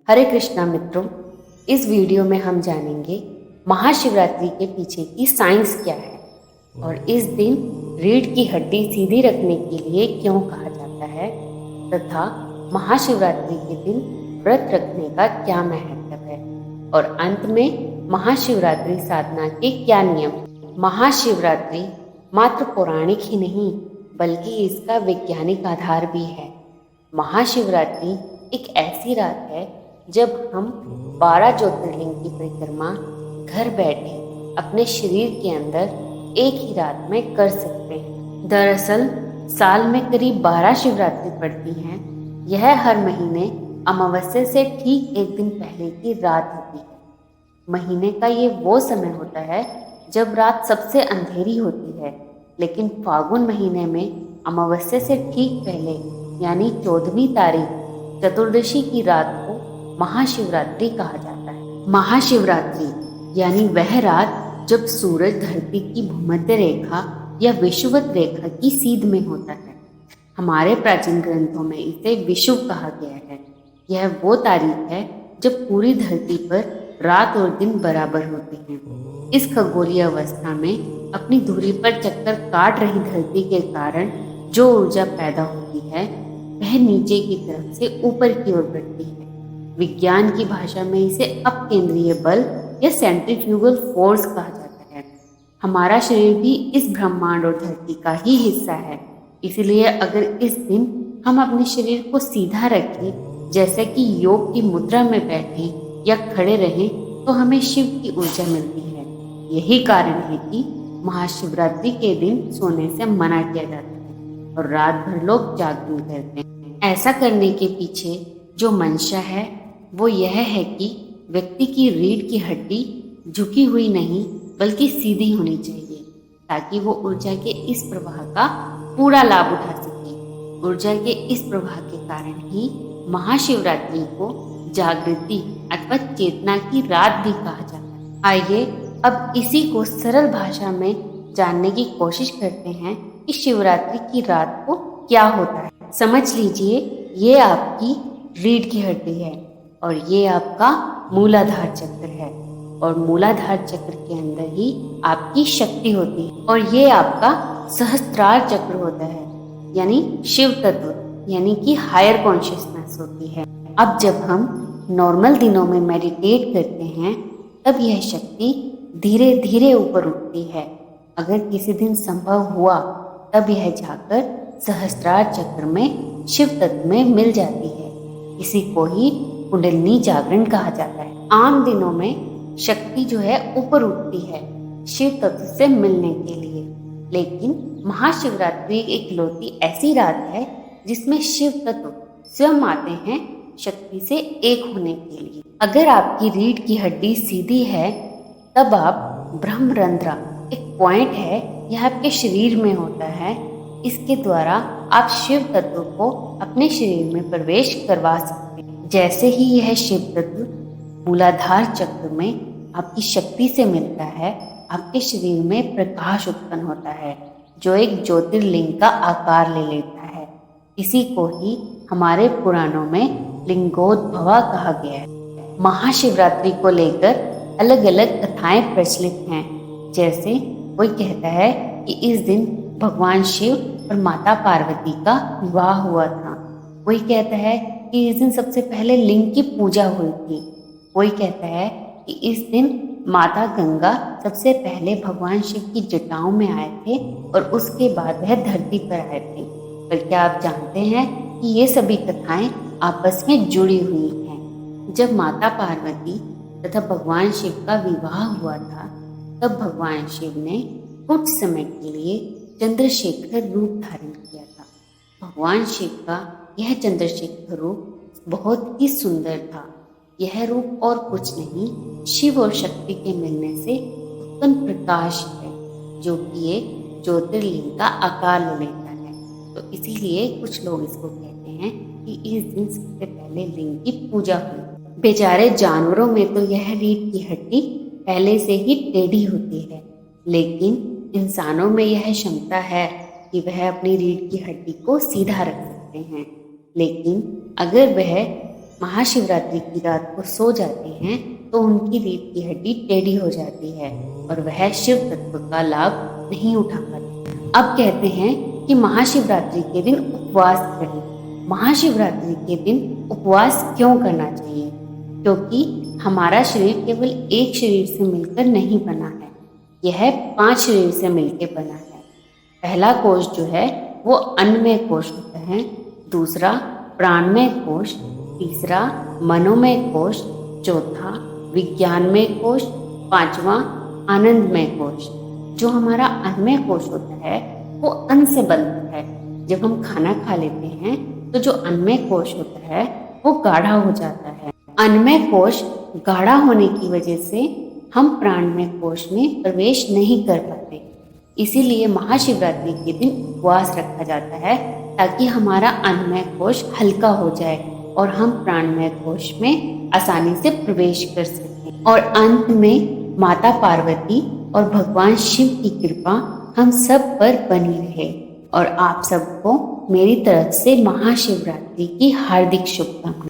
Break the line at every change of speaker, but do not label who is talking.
हरे कृष्णा मित्रों, इस वीडियो में हम जानेंगे महाशिवरात्रि के पीछे की साइंस क्या है और इस दिन रीढ़ की हड्डी सीधी रखने के लिए क्यों कहा जाता है तथा महाशिवरात्रि के दिन व्रत रखने का क्या महत्व है और अंत में महाशिवरात्रि साधना के क्या नियम। महाशिवरात्रि मात्र पौराणिक ही नहीं बल्कि इसका वैज्ञानिक आधार भी है। महाशिवरात्रि एक ऐसी रात है जब हम 12 ज्योतिर्लिंग की परिक्रमा घर बैठे अपने शरीर के अंदर एक ही रात में कर सकते हैं। दरअसल साल में करीब 12 शिवरात्रि पड़ती हैं। यह हर महीने अमावस्या से ठीक एक दिन पहले की रात होती है। महीने का ये वो समय होता है जब रात सबसे अंधेरी होती है, लेकिन फागुन महीने में अमावस्या से ठीक पहले यानी 14वीं तारीख चतुर्दशी की रात को महाशिवरात्रि कहा जाता है। महाशिवरात्रि यानी वह रात जब सूरज धरती की भूमध्य रेखा या विषुवत रेखा की सीध में होता है। हमारे प्राचीन ग्रंथों में इसे विषुव कहा गया है। यह वो तारीख है जब पूरी धरती पर रात और दिन बराबर होते हैं। इस खगोलीय अवस्था में अपनी धुरी पर चक्कर काट रही धरती के कारण जो ऊर्जा पैदा होती है वह नीचे की तरफ से ऊपर की ओर बढ़ती है। विज्ञान की भाषा में इसे अपकेंद्रीय बल या सेंट्रीफ्यूगल फोर्स कहा जाता है। हमारा शरीर भी इस ब्रह्मांड और धरती का ही हिस्सा है। इसलिए अगर इस दिन हम अपने शरीर को सीधा रखें, जैसे कि योग की मुद्रा में बैठें या खड़े रहें, तो हमें शिव की ऊर्जा मिलती है। यही कारण है कि महाशिवरात्रि के दिन सोने से मना किया जाता है और रात भर लोग जागरण करते हैं। ऐसा करने के पीछे जो मंशा है वो यह है कि व्यक्ति की रीढ़ की हड्डी झुकी हुई नहीं बल्कि सीधी होनी चाहिए, ताकि वो ऊर्जा के इस प्रवाह का पूरा लाभ उठा सके। ऊर्जा के इस प्रवाह के कारण ही महाशिवरात्रि को जागृति अथवा चेतना की रात भी कहा जाता है। आइए अब इसी को सरल भाषा में जानने की कोशिश करते हैं कि शिवरात्रि की रात को क्या होता है। समझ लीजिए, ये आपकी रीढ़ की हड्डी है और ये आपका मूलाधार चक्र है और मूलाधार चक्र के अंदर ही आपकी शक्ति होती है और ये आपका सहस्त्रार चक्र होता है यानी शिव तत्व यानी कि हायर कॉन्शियसनेस होती है। अब जब हम नॉर्मल दिनों में मेडिटेट करते हैं तब यह शक्ति धीरे धीरे ऊपर उठती है। अगर किसी दिन संभव हुआ तब यह जाकर सहस्त्रार चक्र में शिव तत्व में मिल जाती है। इसी को ही कुंडलिनी जागरण कहा जाता है। आम दिनों में शक्ति जो है ऊपर उठती है शिव तत्व से मिलने के लिए, लेकिन महाशिवरात्रि एक इकलौती ऐसी रात है जिसमें शिव तत्व स्वयं आते हैं शक्ति से एक होने के लिए। अगर आपकी रीढ़ की हड्डी सीधी है तब आप ब्रह्मरंध्र एक पॉइंट है, यह आपके शरीर में होता है। इसके द्वारा आप शिव तत्व को अपने शरीर में प्रवेश करवा सकते हैं। जैसे ही यह शिव तत्व मूलाधार चक्र में आपकी शक्ति से मिलता है, आपके शरीर में प्रकाश उत्पन्न होता है जो एक ज्योतिर्लिंग का आकार ले लेता है। इसी को ही हमारे पुराणों में लिंगोद्भवा कहा गया है। महाशिवरात्रि को लेकर अलग अलग कथाएं प्रचलित हैं। जैसे कोई कहता है कि इस दिन भगवान शिव और माता पार्वती का विवाह हुआ था। कोई कहता है कि इस दिन सबसे पहले लिंग की पूजा हुई थी। कोई कहता है कि इस दिन माता गंगा सबसे पहले भगवान शिव की जटाओं में आए थे और उसके बाद वह धरती पर आए थे। पर क्या आप जानते हैं कि ये सभी कथाएं आपस में जुड़ी हुई हैं। जब माता पार्वती तथा भगवान शिव का विवाह हुआ था तब भगवान शिव ने कुछ समय के लिए चंद्रशेखर रूप धारण किया था। भगवान शिव का यह चंद्रशेखर रूप बहुत ही सुंदर था। यह रूप और कुछ नहीं, शिव और शक्ति के मिलने से उत्पन्न प्रकाश है जो कि एक ज्योतिर्लिंग का आकार ले लेता है। तो इसीलिए कुछ लोग इसको कहते हैं कि इस दिन सबसे पहले लिंग की पूजा हुई। बेचारे जानवरों में तो यह रीढ़ की हड्डी पहले से ही टेढ़ी होती है, लेकिन इंसानों में यह क्षमता है कि वह अपनी रीढ़ की हड्डी को सीधा रख सकते हैं। लेकिन अगर वह महाशिवरात्रि की रात को सो जाते हैं तो उनकी रीढ़ की हड्डी टेढ़ी हो जाती है और वह शिव तत्व का लाभ नहीं उठा पाते। अब कहते हैं कि महाशिवरात्रि के दिन उपवास करें। महाशिवरात्रि के दिन उपवास क्यों करना चाहिए? क्योंकि हमारा शरीर केवल एक शरीर से मिलकर नहीं बना है, यह 5 शरीर से मिलकर बना है। पहला कोश जो है वो अन्नमय कोश होता है, दूसरा प्राणमय कोश, तीसरा मनोमय कोश, चौथा विज्ञानमय कोश, पांचवा आनंदमय कोश। जो हमारा अन्नमय कोश होता है वो अन्न से बनता है। जब हम खाना खा लेते हैं तो जो अन्नमय कोश होता है वो गाढ़ा हो जाता है। अन्नमय कोश गाढ़ा होने की वजह से हम प्राणमय कोश में प्रवेश नहीं कर पाते। इसीलिए महाशिवरात्रि के दिन उपवास रखा जाता है ताकि हमारा अन्नमय कोश हल्का हो जाए और हम प्राणमय कोश में आसानी से प्रवेश कर सकें। और अंत में माता पार्वती और भगवान शिव की कृपा हम सब पर बनी रहे। और आप सबको मेरी तरफ से महाशिवरात्रि की हार्दिक शुभकामनाएं।